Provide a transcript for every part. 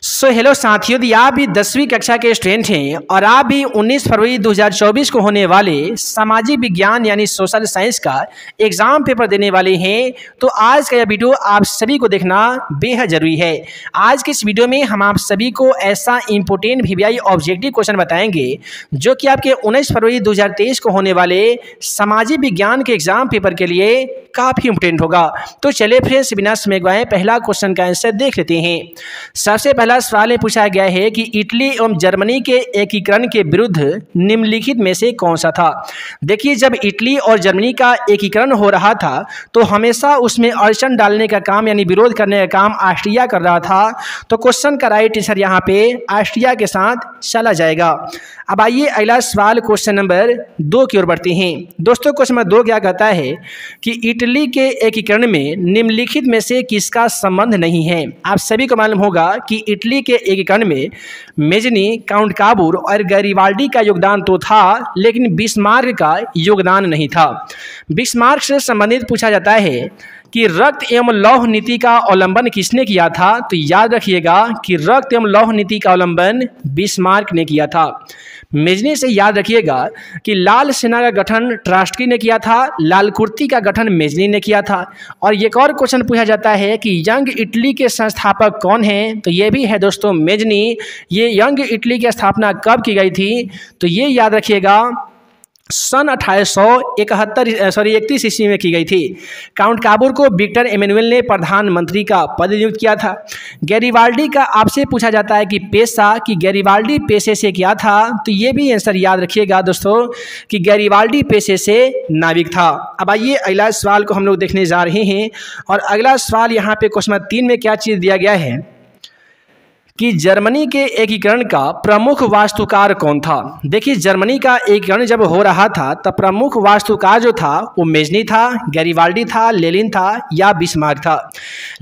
Hello साथियों, यदि आप भी 10वीं कक्षा के स्टूडेंट हैं और आप भी 19 फरवरी 2024 को होने वाले सामाजिक विज्ञान यानी सोशल साइंस का एग्जाम पेपर देने वाले हैं, तो आज का यह वीडियो आप सभी को देखना बेहद जरूरी है। आज के इस वीडियो में हम आप सभी को ऐसा इंपोर्टेंट वीवीआई ऑब्जेक्टिव क्वेश्चन बताएंगे जो कि आपके 19 फरवरी 2023 को होने वाले सामाजिक विज्ञान के एग्जाम पेपर के लिए काफ़ी इंपोर्टेंट होगा। तो चलिए फ्रेंड्स, बिना समय गवाए पहला क्वेश्चन का आंसर देख लेते हैं। सबसे पहला सवाल में पूछा गया है कि इटली एवं जर्मनी के एकीकरण के विरुद्ध निम्नलिखित में से कौन सा था। देखिए, जब इटली और जर्मनी का एकीकरण हो रहा था तो हमेशा उसमें अड़चन डालने का काम यानी विरोध करने का काम ऑस्ट्रिया कर रहा था। तो क्वेश्चन का राइट आंसर यहाँ पे ऑस्ट्रिया के साथ चला जाएगा। अब आइए अगला सवाल क्वेश्चन नंबर 2 की ओर बढ़ते हैं। दोस्तों, क्वेश्चन नंबर 2 क्या कहता है कि इटली के एकीकरण में निम्नलिखित में से किसका संबंध नहीं है। आप सभी को मालूम होगा कि इटली के एकीकरण में मेजनी, काउंट काबूर और गैरिबाल्डी का योगदान तो था, लेकिन बिस्मार्क का योगदान नहीं था। बिस्मार्क से संबंधित पूछा जाता है कि रक्त एवं लौह नीति का अवलंबन किसने किया था। तो याद रखिएगा कि रक्त एवं लौह नीति का अवलंबन बिस्मार्क ने किया था। मेजनी से याद रखिएगा कि लाल सेना का गठन ट्रास्की ने किया था, लाल कुर्ती का गठन मेजनी ने किया था। और एक और क्वेश्चन पूछा जाता है कि यंग इटली के संस्थापक कौन हैं। तो ये भी है दोस्तों मेजनी। ये यंग इटली की स्थापना कब की गई थी, तो ये याद रखिएगा सन 1831 ईस्वी में की गई थी। काउंट काबूर को विक्टर एमेनुअल ने प्रधानमंत्री का पद नियुक्त किया था। गैरिबाल्डी का आपसे पूछा जाता है कि पेशा, कि गैरिबाल्डी पेशे से क्या था। तो ये भी आंसर याद रखिएगा दोस्तों कि गैरिबाल्डी पेशे से नाविक था। अब आइए अगला सवाल को हम लोग देखने जा रहे हैं। और अगला सवाल यहाँ पे क्वेश्चन 3 में क्या चीज़ दिया गया है कि जर्मनी के एकीकरण का प्रमुख वास्तुकार कौन था। देखिए, जर्मनी का एकीकरण जब हो रहा था तब प्रमुख वास्तुकार जो था वो मेजनी था, गैरिबाल्डी था, लेनिन था या बिस्मार्क था।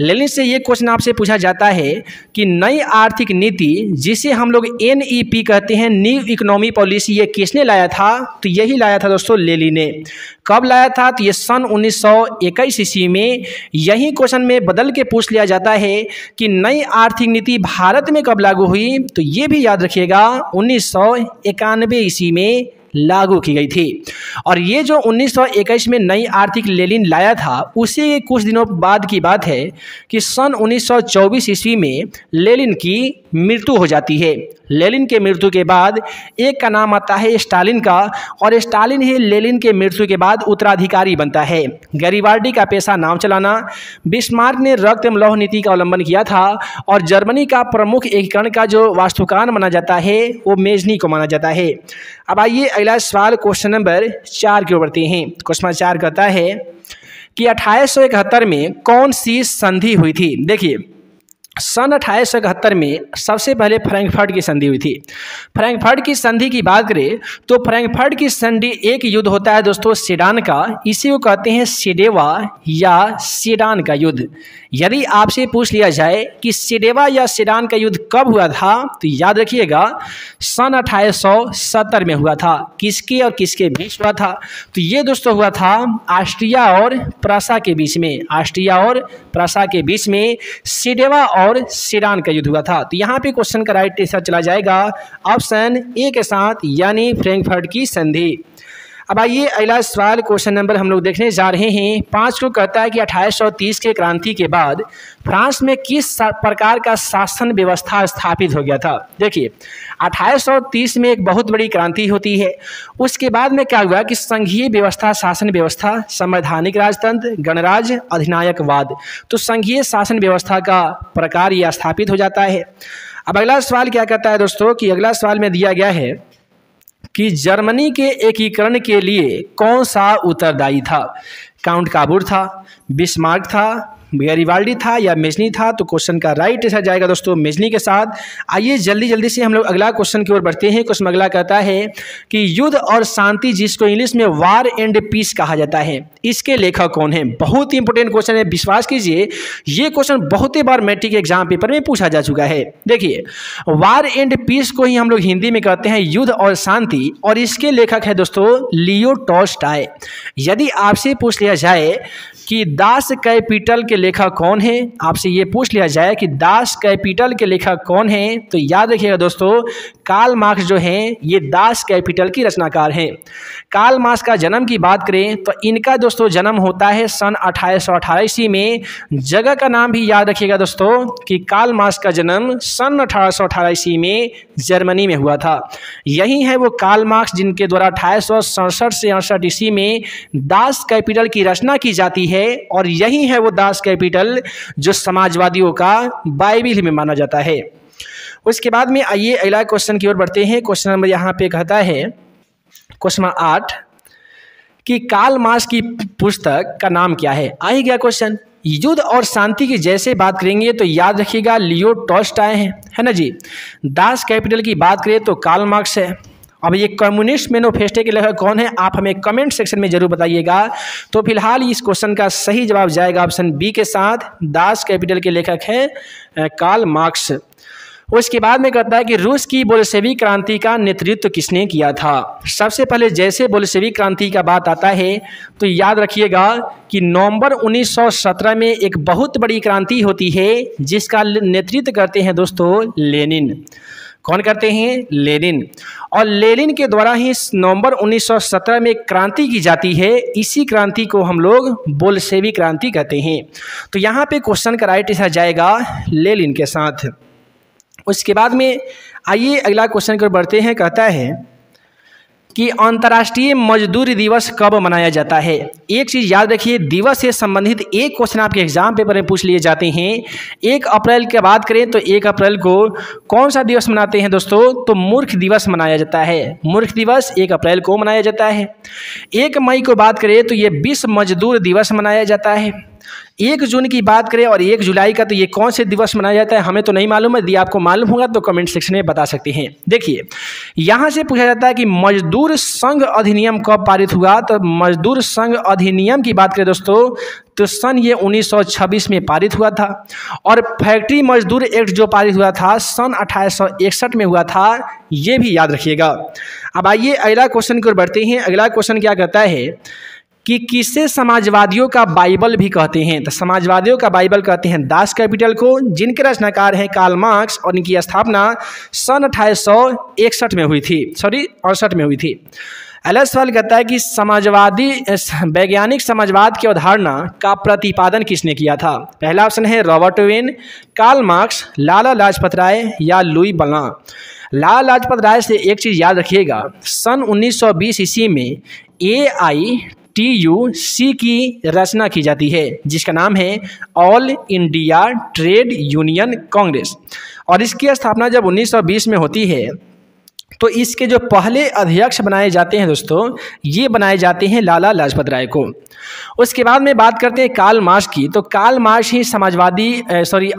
लेनिन से ये क्वेश्चन आपसे पूछा जाता है कि नई आर्थिक नीति जिसे हम लोग NEP कहते हैं, न्यू इकोनॉमी पॉलिसी, ये किसने लाया था। तो यही लाया था दोस्तों लेनिन ने। कब लाया था, तो ये सन 1921 ईस्वी में। यही क्वेश्चन में बदल के पूछ लिया जाता है कि नई आर्थिक नीति भारत में कब लागू हुई। तो ये भी याद रखिएगा 1991 ईस्वी में लागू की गई थी। और ये जो 1921 में नई आर्थिक लेनिन लाया था, उसी के कुछ दिनों बाद की बात है कि सन 1924 ईस्वी में लेनिन की मृत्यु हो जाती है। लेनिन के मृत्यु के बाद एक का नाम आता है स्टालिन का, और स्टालिन ही लेनिन के मृत्यु के बाद उत्तराधिकारी बनता है। गैरिबाल्डी का पेशा नाव चलाना, बिस्मार्क ने रक्त एवं लौह नीति का अवलंबन किया था, और जर्मनी का प्रमुख एकीकरण का जो वास्तुकार माना जाता है वो मेजनी को माना जाता है। अब आइए अगला सवाल क्वेश्चन नंबर 4 की ओर बढ़ते हैं। क्वेश्चन 4 कहता है कि 1871 में कौन सी संधि हुई थी। देखिए, सन 1871 में सबसे पहले फ्रैंकफर्ट की संधि हुई थी। फ्रैंकफर्ट की संधि की बात करें तो फ्रैंकफर्ट की संधि एक युद्ध होता है दोस्तों सेडान का। इसी को कहते हैं सेडेवा या सेडान का युद्ध। यदि आपसे पूछ लिया जाए कि सेडेवा या सेडान का युद्ध कब हुआ था, तो याद रखिएगा सन 1870 में हुआ था। किसके और किसके बीच हुआ था, तो ये दोस्तों हुआ था ऑस्ट्रिया और प्रसा के बीच में। ऑस्ट्रिया और प्रसा के बीच में सेडेवा और सेडान का युद्ध हुआ था। तो यहाँ पे क्वेश्चन का राइट आंसर चला जाएगा ऑप्शन ए के साथ, यानी फ्रैंकफर्ट की संधि। अब आइए अगला सवाल क्वेश्चन नंबर हम लोग देखने जा रहे हैं 5 को कहता है कि 1830 के क्रांति के बाद फ्रांस में किस प्रकार का शासन व्यवस्था स्थापित हो गया था। देखिए, 1830 में एक बहुत बड़ी क्रांति होती है। उसके बाद में क्या हुआ कि संघीय व्यवस्था, शासन व्यवस्था, संवैधानिक राजतंत्र, गणराज्य, अधिनायकवाद, तो संघीय शासन व्यवस्था का प्रकार यह स्थापित हो जाता है। अब अगला सवाल क्या कहता है दोस्तों कि अगला सवाल में दिया गया है कि जर्मनी के एकीकरण के लिए कौन सा उत्तरदायी था। काउंट काबूर था, बिस्मार्क था, गैरिबाल्डी था या मेजनी था। तो क्वेश्चन का राइट आंसर जाएगा दोस्तों मेजनी के साथ। आइए जल्दी से हम लोग अगला क्वेश्चन की ओर बढ़ते हैं। क्वेश्चन अगला कहता है कि युद्ध और शांति, जिसको इंग्लिश में वार एंड पीस कहा जाता है, इसके लेखक कौन है। बहुत ही इंपॉर्टेंट क्वेश्चन है, विश्वास कीजिए ये क्वेश्चन बहुत ही बार मैट्रिक एग्जाम पेपर में पूछा जा चुका है। देखिए, वार एंड पीस को ही हम लोग हिंदी में कहते हैं युद्ध और शांति, और इसके लेखक है दोस्तों लियो टॉल्स्टॉय। यदि आपसे पूछ लिया जाए कि दास कैपिटल के लेखक कौन है, आपसे ये पूछ लिया जाए कि दास कैपिटल के लेखक कौन है, तो याद रखिएगा दोस्तों कार्ल मार्क्स जो हैं ये दास कैपिटल की रचनाकार हैं। कार्ल मार्क्स का जन्म की बात करें तो इनका दोस्तों जन्म होता है सन 1818 ईस्वी में। जगह का नाम भी याद रखिएगा दोस्तों कि कार्ल मार्क्स का जन्म सन 1818 ईस्वी में जर्मनी में हुआ था। यही है वो कार्ल मार्क्स जिनके द्वारा 1867 से 68 ईस्वी में दास कैपिटल की रचना की जाती है, और यही है वो दास कैपिटल जो समाजवादियों का बाइबिल में माना जाता है। उसके बाद में आइए अगला क्वेश्चन की ओर बढ़ते हैं। क्वेश्चन नंबर यहाँ पे कहता है क्वेश्चन 8 कि कार्ल मार्क्स की पुस्तक का नाम क्या है। आ ही गया क्वेश्चन। युद्ध और शांति की जैसे बात करेंगे तो याद रखिएगा लियो टॉल्स्टॉय है ना जी। दास कैपिटल की बात करें तो कार्ल मार्क्स है। अब ये कम्युनिस्ट मैनिफेस्टो के लेखक कौन है आप हमें कमेंट सेक्शन में जरूर बताइएगा। तो फिलहाल इस क्वेश्चन का सही जवाब जाएगा ऑप्शन बी के साथ, दास कैपिटल के लेखक हैं कार्ल मार्क्स। उसके बाद में कहता है कि रूस की बोल्शेविक क्रांति का नेतृत्व किसने किया था। सबसे पहले जैसे बोल्शेविक क्रांति का बात आता है तो याद रखिएगा कि नवंबर 1917 में एक बहुत बड़ी क्रांति होती है जिसका नेतृत्व करते हैं दोस्तों लेनिन। कौन करते हैं? लेनिन। और लेनिन के द्वारा ही नवंबर 1917 में क्रांति की जाती है। इसी क्रांति को हम लोग बोल्शेविक क्रांति कहते हैं। तो यहाँ पे क्वेश्चन का राइट आंसर जाएगा लेनिन के साथ। उसके बाद में आइए अगला क्वेश्चन की ओर बढ़ते हैं। कहता है कि अंतर्राष्ट्रीय मजदूर दिवस कब मनाया जाता है। एक चीज़ याद रखिए, दिवस से संबंधित एक क्वेश्चन आपके एग्जाम पेपर में पूछ लिए जाते हैं। 1 अप्रैल की बात करें तो 1 अप्रैल को कौन सा दिवस मनाते हैं दोस्तों, तो मूर्ख दिवस मनाया जाता है। मूर्ख दिवस 1 अप्रैल को मनाया जाता है। 1 मई को बात करें तो ये विश्व मजदूर दिवस मनाया जाता है। 1 जून की बात करें और 1 जुलाई का तो ये कौन से दिवस मनाया जाता है हमें तो नहीं मालूम है। यदि आपको मालूम होगा तो कमेंट सेक्शन में बता सकते हैं। देखिए यहाँ से पूछा जाता है कि मजदूर संघ अधिनियम कब पारित हुआ। तो मजदूर संघ अधिनियम की बात करें दोस्तों तो सन ये 1926 में पारित हुआ था। और फैक्ट्री मजदूर एक्ट जो पारित हुआ था सन 1861 में हुआ था, ये भी याद रखिएगा। अब आइए अगला क्वेश्चन की ओर बढ़ते हैं। अगला क्वेश्चन क्या कहता है कि किसे समाजवादियों का बाइबल भी कहते हैं। तो समाजवादियों का बाइबल कहते हैं दास कैपिटल को, जिनके रचनाकार हैं कार्ल मार्क्स, और इनकी स्थापना सन 1861 में हुई थी, 68 में हुई थी। अगला सवाल कहता है कि समाजवादी वैज्ञानिक समाजवाद की अवधारणा का प्रतिपादन किसने किया था। पहला ऑप्शन है Robert Owen, Karl Marx, Lala Lajpat Rai या लुई ब्लां। लाला लाजपत राय से एक चीज़ याद रखिएगा, सन 1920 ईस्वी में AITUC की रचना की जाती है जिसका नाम है all India trade union Congress. और इसकी स्थापना जब 1920 में होती है तो इसके जो पहले अध्यक्ष बनाए जाते हैं दोस्तों, ये बनाए जाते हैं लाला लाजपत राय को। उसके बाद में बात करते हैं कार्ल मार्क्स की। तो कार्ल मार्क्स ही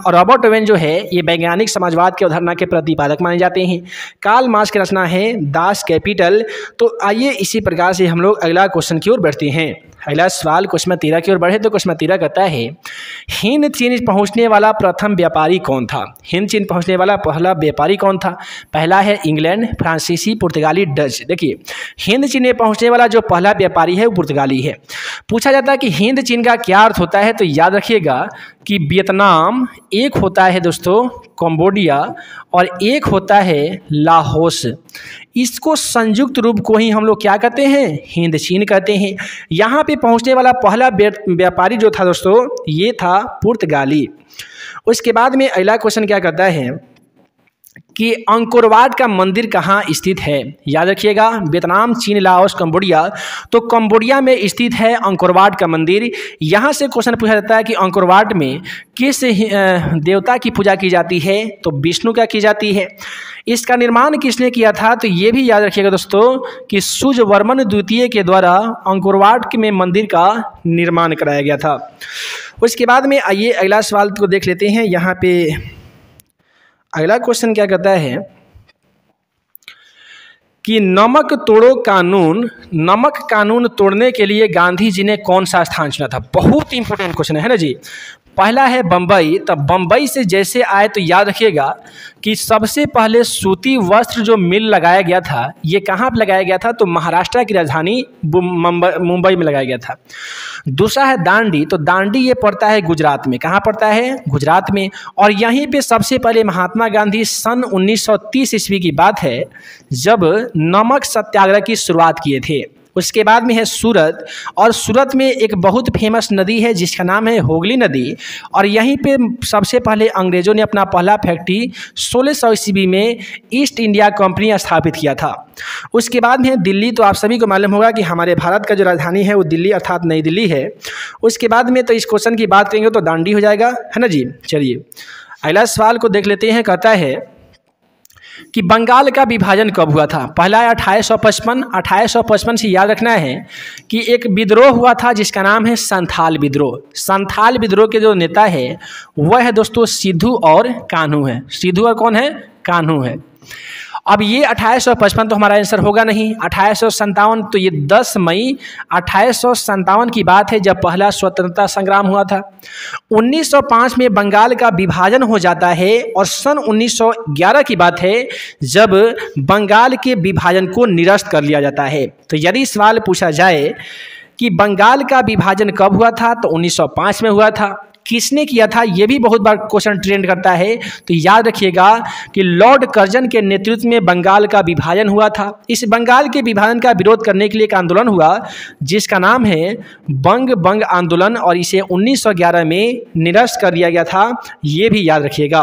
रॉबर्ट ओवेन जो है ये वैज्ञानिक समाजवाद की अवधारणा के प्रतिपादक माने जाते हैं। कार्ल मार्क्स की रचना है दास कैपिटल। तो आइए इसी प्रकार से हम लोग अगला क्वेश्चन की ओर बढ़ते हैं। अगला सवाल क्वेश्चन 13 की ओर बढ़े तो क्वेश्चन 13 कहता है हिंद चीन पहुंचने वाला प्रथम व्यापारी कौन था। हिंद चीन पहुंचने वाला पहला व्यापारी कौन था। पहला है इंग्लैंड, फ्रांसीसी, पुर्तगाली, डच। देखिए हिंद चीन में पहुंचने वाला जो पहला व्यापारी है वो पुर्तगाली है। पूछा जाता है कि हिंद चीन का क्या अर्थ होता है। तो याद रखिएगा कि वियतनाम एक होता है दोस्तों कंबोडिया और एक होता है लाहौस। इसको संयुक्त रूप को ही हम लोग क्या कहते हैं, हिंद चीन कहते हैं। यहाँ पे पहुँचने वाला पहला व्यापारी जो था दोस्तों ये था पुर्तगाली। उसके बाद में अगला क्वेश्चन क्या कहता है कि अंकोरवाट का मंदिर कहाँ स्थित है। याद रखिएगा वियतनाम, चीन, लाओस, कंबोडिया। तो कंबोडिया में स्थित है अंकोरवाट का मंदिर। यहाँ से क्वेश्चन पूछा जाता है कि अंकोरवाट में किस देवता की पूजा की जाती है। तो विष्णु का की जाती है। इसका निर्माण किसने किया था। तो ये भी याद रखिएगा दोस्तों कि सूर्यवर्मन द्वितीय के द्वारा अंकोरवाट में मंदिर का निर्माण कराया गया था। उसके बाद में आइए अगला सवाल को देख लेते हैं। यहाँ पे अगला क्वेश्चन क्या कहता है कि नमक कानून तोड़ने के लिए गांधी जी ने कौन सा स्थान चुना था। बहुत इंपॉर्टेंट क्वेश्चन है ना जी। पहला है बम्बई। तो बम्बई से जैसे आए तो याद रखिएगा कि सबसे पहले सूती वस्त्र जो मिल लगाया गया था, ये कहाँ पर लगाया गया था? तो महाराष्ट्र की राजधानी मुंबई में लगाया गया था। दूसरा है दांडी। तो दांडी ये पड़ता है गुजरात में। कहाँ पड़ता है? गुजरात में। और यहीं पे सबसे पहले महात्मा गांधी सन 1930 ईस्वी की बात है जब नमक सत्याग्रह की शुरुआत किए थे। उसके बाद में है सूरत, और सूरत में एक बहुत फेमस नदी है जिसका नाम है होगली नदी, और यहीं पे सबसे पहले अंग्रेज़ों ने अपना पहला फैक्ट्री 1600 ईस्वी में ईस्ट इंडिया कंपनी स्थापित किया था। उसके बाद में है दिल्ली। तो आप सभी को मालूम होगा कि हमारे भारत का जो राजधानी है वो दिल्ली अर्थात नई दिल्ली है। उसके बाद में तो इस क्वेश्चन की बात करेंगे तो दांडी हो जाएगा, है ना जी। चलिए अगला सवाल को देख लेते हैं। कहता है कि बंगाल का विभाजन कब हुआ था? पहला है 1855। 1855 से याद रखना है कि एक विद्रोह हुआ था जिसका नाम है संथाल विद्रोह। संथाल विद्रोह के जो नेता है वह है दोस्तों सिद्धू और कान्हू है। सिद्धू और कौन है? कान्हू है। अब ये 1855 तो हमारा आंसर होगा नहीं। 1857 तो ये 10 मई 1857 की बात है जब पहला स्वतंत्रता संग्राम हुआ था। 1905 में बंगाल का विभाजन हो जाता है, और सन 1911 की बात है जब बंगाल के विभाजन को निरस्त कर लिया जाता है। तो यदि सवाल पूछा जाए कि बंगाल का विभाजन कब हुआ था, तो 1905 में हुआ था। किसने किया था? ये भी बहुत बार क्वेश्चन ट्रेंड करता है। तो याद रखिएगा कि लॉर्ड कर्जन के नेतृत्व में बंगाल का विभाजन हुआ था। इस बंगाल के विभाजन का विरोध करने के लिए एक आंदोलन हुआ जिसका नाम है बंग आंदोलन, और इसे 1911 में निरस्त कर दिया गया था। ये भी याद रखिएगा।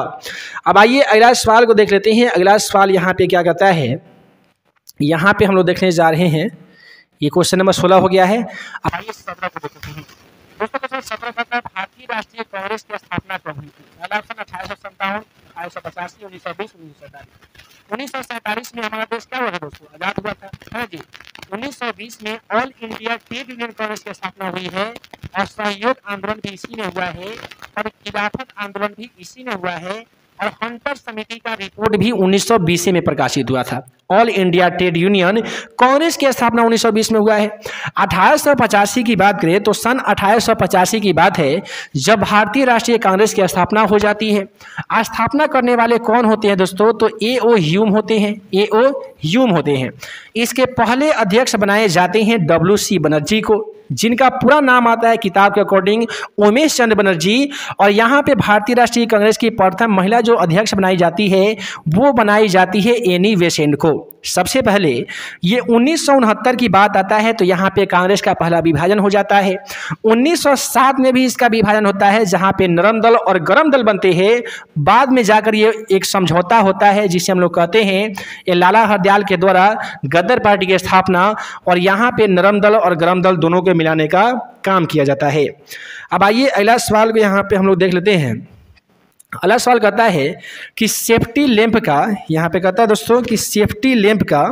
अब आइए अगला सवाल को देख लेते हैं। अगला सवाल यहाँ पे क्या कहता है? यहाँ पे हम लोग देखने जा रहे हैं, ये क्वेश्चन नंबर 16 हो गया है। अब आइए 17 को देखते हैं। दोस्तों क्वेश्चन 17 कहता है भारतीय राष्ट्रीय कांग्रेस की स्थापना कब हुई थी? पहला ऑप्शन 1857, 1885, 1920, 1947। 1947 में हमारा देश क्या हुआ था दोस्तों? आजाद हुआ था, है जी। 1920 में all India trade union Congress की स्थापना हुई है, और सहयोग आंदोलन भी इसी में हुआ है, और खिलाफत आंदोलन भी इसी में हुआ है, और हंटर समिति का रिपोर्ट भी 1920 में प्रकाशित हुआ था। All India trade union Congress की स्थापना 1920 में हुआ है। 1885 की बात करें तो सन 1885 की बात है जब भारतीय राष्ट्रीय कांग्रेस की स्थापना हो जाती है। स्थापना करने वाले कौन होते हैं दोस्तों? तो ए.ओ. ह्यूम होते हैं। ए.ओ. ह्यूम होते हैं। इसके पहले अध्यक्ष बनाए जाते हैं डब्ल्यू.सी. बनर्जी को, जिनका पूरा नाम आता है किताब के अकॉर्डिंग उमेश चंद्र बनर्जी। और यहाँ पे भारतीय राष्ट्रीय कांग्रेस की प्रथम महिला जो अध्यक्ष बनाई जाती है वो बनाई जाती है एनी बेसेंट को। सबसे पहले ये 1969 की बात आता है तो यहाँ पे कांग्रेस का पहला विभाजन हो जाता है। 1907 में भी इसका विभाजन होता है जहाँ पे नरम दल और गरम दल बनते हैं। बाद में जाकर ये एक समझौता होता है जिसे हम लोग कहते हैं ये लाला हरदयाल के द्वारा गदर पार्टी की स्थापना, और यहाँ पे नरम दल और गरम दल दोनों को मिलाने का काम किया जाता है। अब आइए अगला सवाल को यहाँ पे हम लोग देख लेते हैं। अगला सवाल कहता है कि सेफ्टी लैंप का, यहाँ पे कहता है दोस्तों कि सेफ्टी लैंप का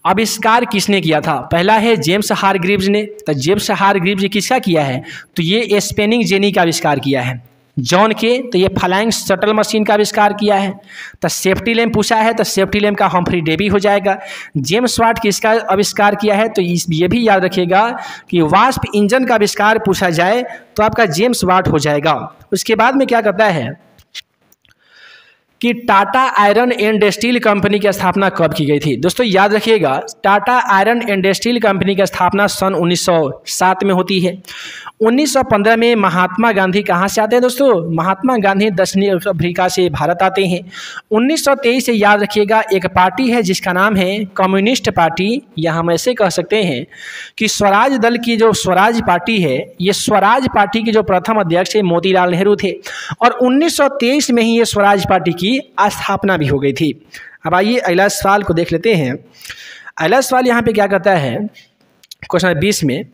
आविष्कार किसने किया था? पहला है जेम्स हारग्रीव्स ने। तो जेम्स हारग्रीव्स किसका किया है? तो ये स्पेनिंग जेनी का आविष्कार किया है। जॉन के तो ये फ्लाइंग शटल मशीन का आविष्कार किया है। तो सेफ्टी लैंप पूछा है तो सेफ्टी लैंप का हम्फ्री डेवी हो जाएगा। जेम्स वाट किसका आविष्कार किया है? तो ये भी याद रखिएगा कि वास्प इंजन का आविष्कार पूछा जाए तो आपका जेम्स वाट हो जाएगा। उसके बाद में क्या करता है कि Tata iron and steel company की स्थापना कब की गई थी? दोस्तों याद रखिएगा Tata iron and steel company की स्थापना सन 1907 में होती है। 1915 में महात्मा गांधी कहाँ से आते हैं दोस्तों? महात्मा गांधी दक्षिणी अफ्रीका से भारत आते हैं। 1923 से याद रखिएगा एक पार्टी है जिसका नाम है कम्युनिस्ट पार्टी, या हम ऐसे कह सकते हैं कि स्वराज दल की जो स्वराज पार्टी है, ये स्वराज पार्टी के जो प्रथम अध्यक्ष है मोतीलाल नेहरू थे, और 1923 में ही ये स्वराज पार्टी की स्थापना भी हो गई थी। अब आइए अगला सवाल को देख लेते हैं। अगला सवाल यहाँ पे क्या कहता है क्वेश्चन 20 में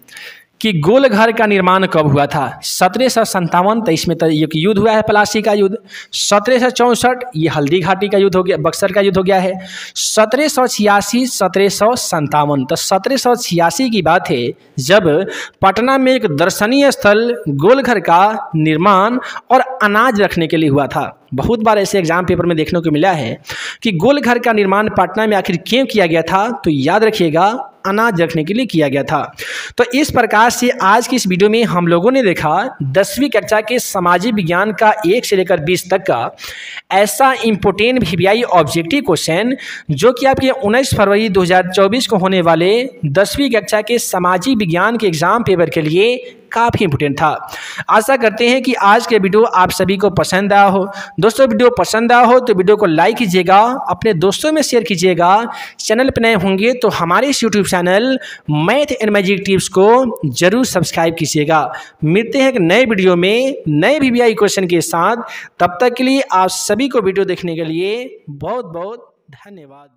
कि गोल घर का निर्माण कब हुआ था? 1757, तो इसमें तो एक युद्ध हुआ है प्लासी का युद्ध। 1764 ये हल्दी घाटी का युद्ध हो गया, बक्सर का युद्ध हो गया है। 1786, 1757, तो 1786 की बात है जब पटना में एक दर्शनीय स्थल गोलघर का निर्माण और अनाज रखने के लिए हुआ था। बहुत बार ऐसे एग्जाम पेपर में देखने को मिला है कि गोलघर का निर्माण पटना में आखिर क्यों किया गया था? तो याद रखिएगा अनाज रखने के लिए किया गया था। तो इस प्रकार से आज की इस वीडियो में हम लोगों ने देखा 10वीं कक्षा के सामाजिक विज्ञान का 1 से लेकर 20 तक का ऐसा इम्पोर्टेंट VVI ऑब्जेक्टिव क्वेश्चन जो कि आपके 19 फरवरी 2024 को होने वाले 10वीं कक्षा के सामाजिक विज्ञान के एग्जाम पेपर के लिए काफ़ी इंपोर्टेंट था। आशा करते हैं कि आज के वीडियो आप सभी को पसंद आया हो। दोस्तों वीडियो पसंद आया हो तो वीडियो को लाइक कीजिएगा, अपने दोस्तों में शेयर कीजिएगा। चैनल पर नए होंगे तो हमारे इस YouTube channel math and magic tips को जरूर सब्सक्राइब कीजिएगा। मिलते हैं एक नए वीडियो में नए VVI क्वेश्चन के साथ। तब तक के लिए आप सभी को वीडियो देखने के लिए बहुत बहुत धन्यवाद।